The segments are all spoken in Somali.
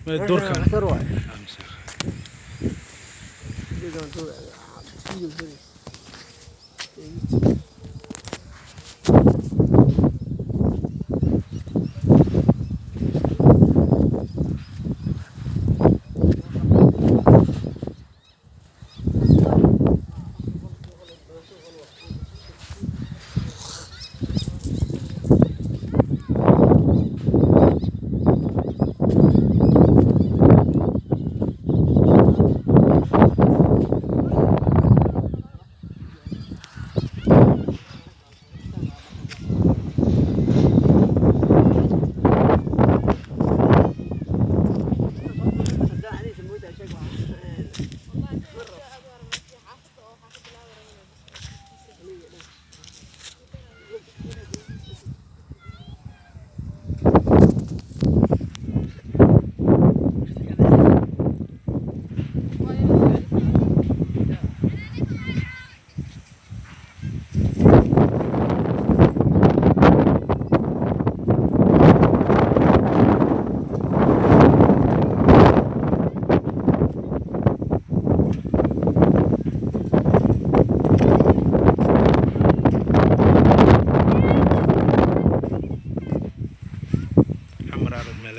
الدور كان ثروة أمسخ.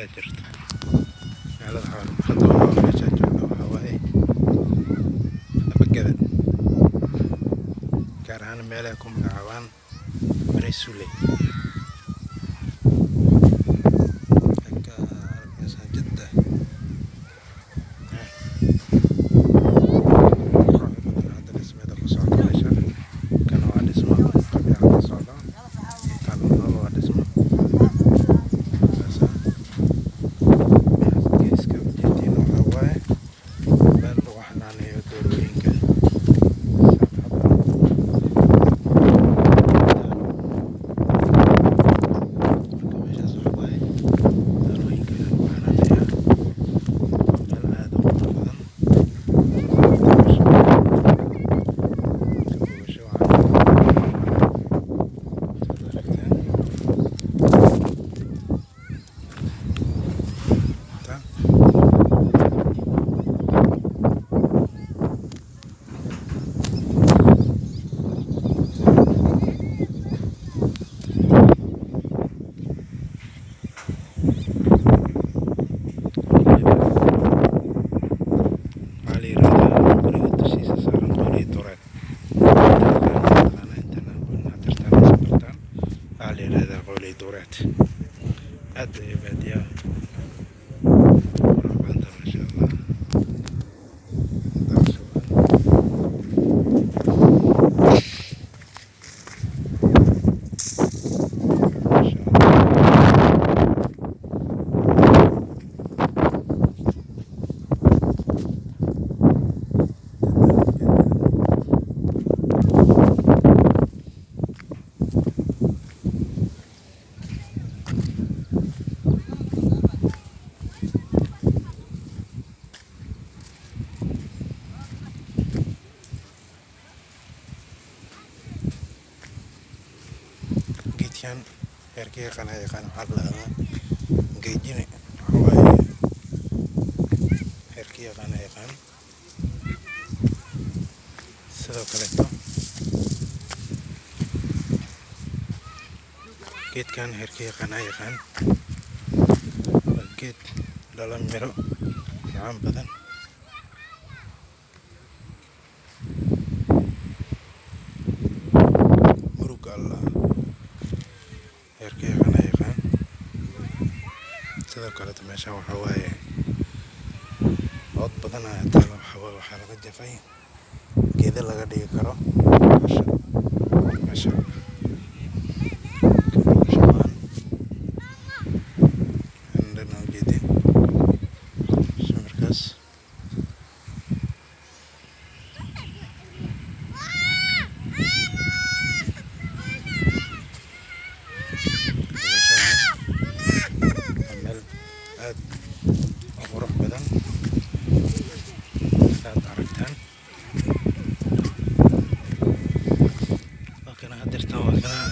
لا جرت على الحال خطوة ما شجعوا هواي أبكذا كارهان مالكم العوان من السولي دورات أدري بادية ربنا ما شاء الله كان هركي قناة كان حبل جيجني هواي هركي قناة كان سلو كلتو جيت كان هركي قناة كان جيت dalam merok عام بدن مرق الله هركي قناة كان سلو كلتو ماشا وحواي عود بدن هتلو حواي وحلقة جفاي كده لقى دي كرو ماشا أروح بدن لا تعرفتان لكن هدرتها وكنا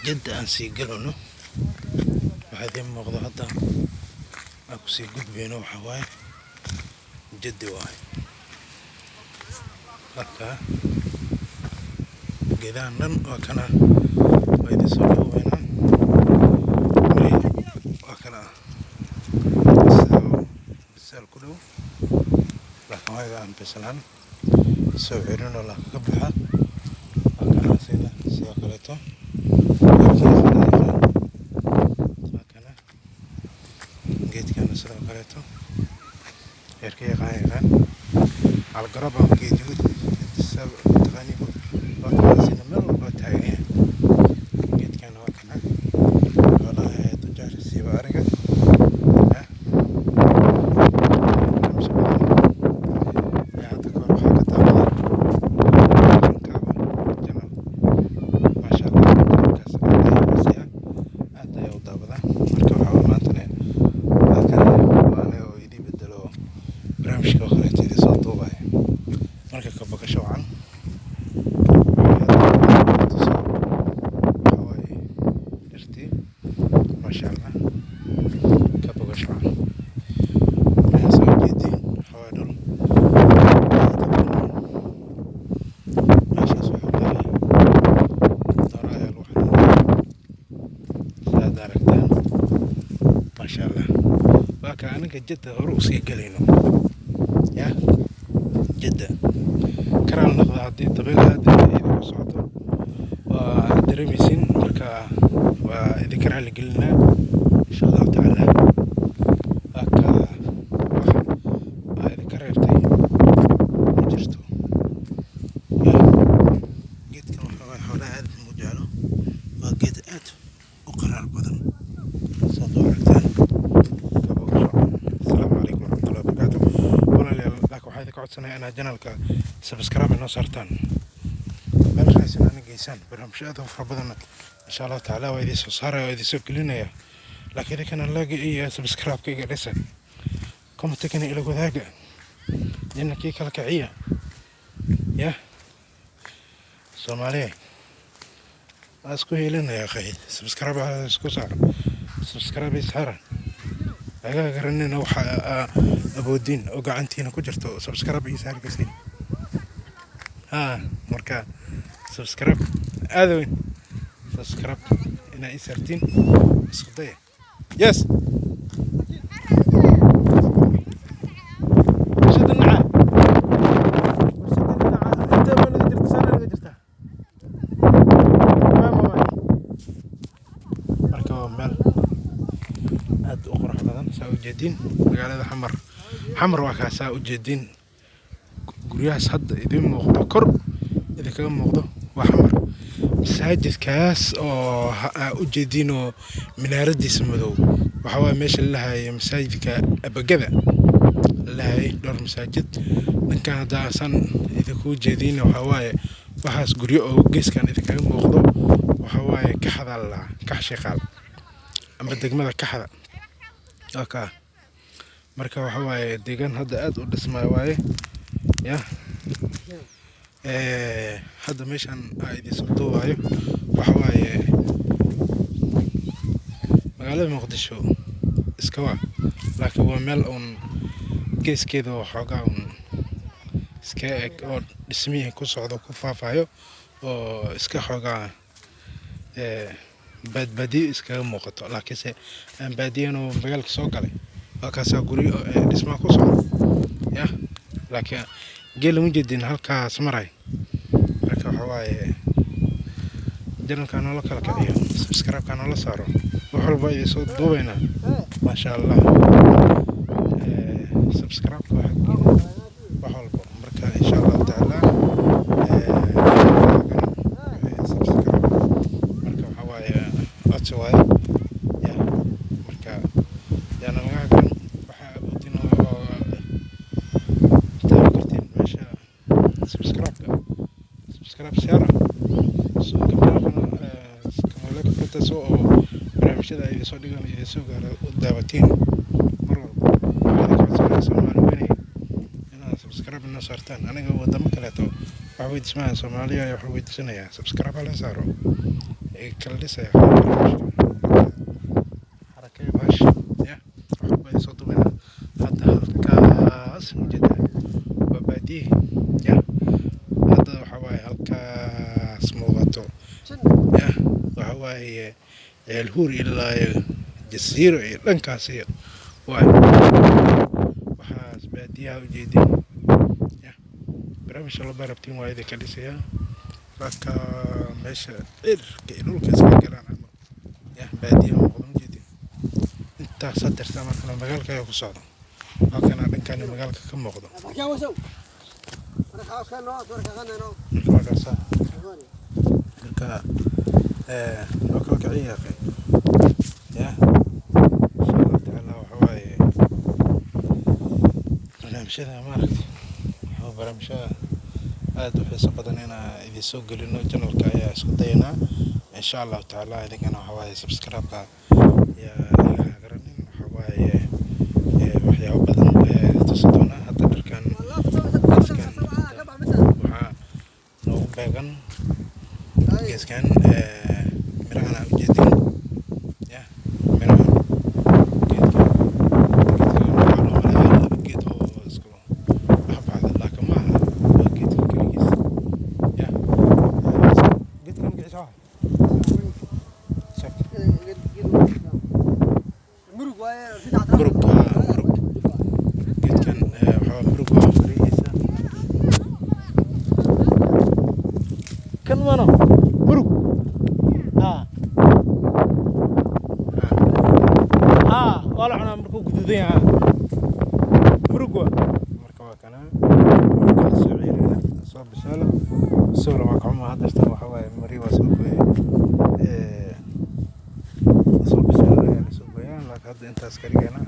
جدا أنسي قلونه وهذه مغضى هذا أكو kusii gudbayno waxaa waaye jiddi waaye marka geedahan dhan waa kana waa idin soo dhoweyna waa kana bisaal ku dhow laakiin waaga aan bislaan soo celinoo la ka buuxa waa kana sidoo kaleeto geedkana sidoo kaleeto heerka yaqaan algarab ama geed yuhuud taqaaniin sina meel walba taagan geedkana waa kana walahi tujaar siiba ariga marka ka baqasho wacan dhirtii maasha allah ka baqasho wacan soo jeedin hawaa dhul meeshaas waxaa leeyahay doora ayaa lagu xanaanaya sidaad aragtaan maasha allah waa ka aniga jidda hore usii gelayno ya jidda karaan noqda haddii dabayl aad idinku socdo waa dareemaysin marka waa idinka raali gelinaa insha allahu tacaala haka baa idinka reebtay ma jirto geedkan waxaa xoolaha aad mu jeclo waa geed aad u qaraar badan saad u aragtaan أنا جنالك سبسكرايب إنه صارتان بمشي أنا جيسان برمشيات وفر بدنا إن شاء الله تعالى وإذا صار وإذا سوق لنا يا لكن إذا كان نلاقي إيه سبسكرايب كي جالسة كم تكني إلى جذاك جنة كي كالكعية يا سومالي أسكوه لنا يا أخي سبسكرايب على أسكو صار سبسكرايب يسهر أجا قرننا نوح أبو الدين وقعنتينا كجرتو سبسكرايب يسار قسين مركا سبسكرايب هذا وين سبسكرايب هنا يسارتين صدية يس شد النعام انت ما قدرت سنة قدرتها ما مركا مال aad u qurux badan saa u jeedin magaalada xamar waa ka saa u jeedin guryahaas hadda idin muuqdo kor idinkaga muuqdo waa xamar masaajidkaas oo u jeedin oo minaaradiisa madow waxa waa meesha la lahaayay masaajidka abagada la lahaayay dhowr masaajid dhankan haddaasan idinku jeedin waxa waaye waxaas guryo oo geeskan idinkaga muuqdo waxa waaye kaxda la kax shaqaal amba degmada kaxda aka marka waxa waaye deegaan hadda aad u dhismay waaye ya hadda meeshan ay idin soo duubayo waxa waaye magaalada muqdisho iska waa laakiin waa meel uun geeskeeda waxoogaa uun iska eg oo dhismihii ku socdo ku faafayo oo iska xoogaa badbaadiyo iskaga muuqato laakiinse aan baadiyano magaalka soo galay waa kaasaa guryo dhismaa ku socdo ya laakiin geela ma jeedin halkaas maray marka waxa waaye janalka noola kala kiciyo subscribe-ka noola saaro wax walba idin soo duubaynaa maasha allah subscribe-ka wax walba marka insha allahu tacaala waaye ya marka yaana laga hagan waxaa awoodin oo taaban kartiin meesha subscribe siyaara soo kamalaka furtaas oo barnaamijyada ay soo dhigaan iyo soo gaara u daawatiin mar walba waxaad ka codsanaysaa Soomaali weynay inaad subscribe inoo saartaan aniga wadamo kaleeto wax weydiismaha Soomaaliya wax weydiisanayaa subscribe la saaro kala dhisaya حركة باش يا halkaas ujeeda waa baadiye ya hadda waxa waaye halkaas muuqato ya waxa waaye ceel huur ilaa jasiiro iyo dhankaas iyo waxaas baadiyaha ujeedin ya barnaamijka la barabtiin waa idinka dhisaya laka meesha cirka iyo dhulka iska galaan camal ya baadiyaha muuqda ujeedin intaas hadeerta markana magaalka ayaa ku socda halkana dhankan magaalka ka muuqdo marka لو كعية يا أخي يا إن شاء الله تعالى وحواي أنا مشينا ماركت هو برمشة هذا في سقطنا هنا إذا سوق لنا جنور كعية سقطينا إن شاء الله تعالى إذا كانوا حواي سبسكرايب يا قرنين حواي وحيا وبدن تصدقنا حتى كان وحا نو بيجن جس كان مرعنا جدين يا مرعنا جد معلومة بقيت هو اسكو أحب هذا لكن ما بقيت كريس يا قلت كم قيس واحد شوف مرق قلت كان مرق كريس كم أنا مرق ولا أنا مركو جدودين مركو كنا مركو السعير صوب بسالة الصورة معك عمر هذا استوى حواي مريوة سوبي صوب بسالة يعني سوبيان لكن هذا أنت عسكري هنا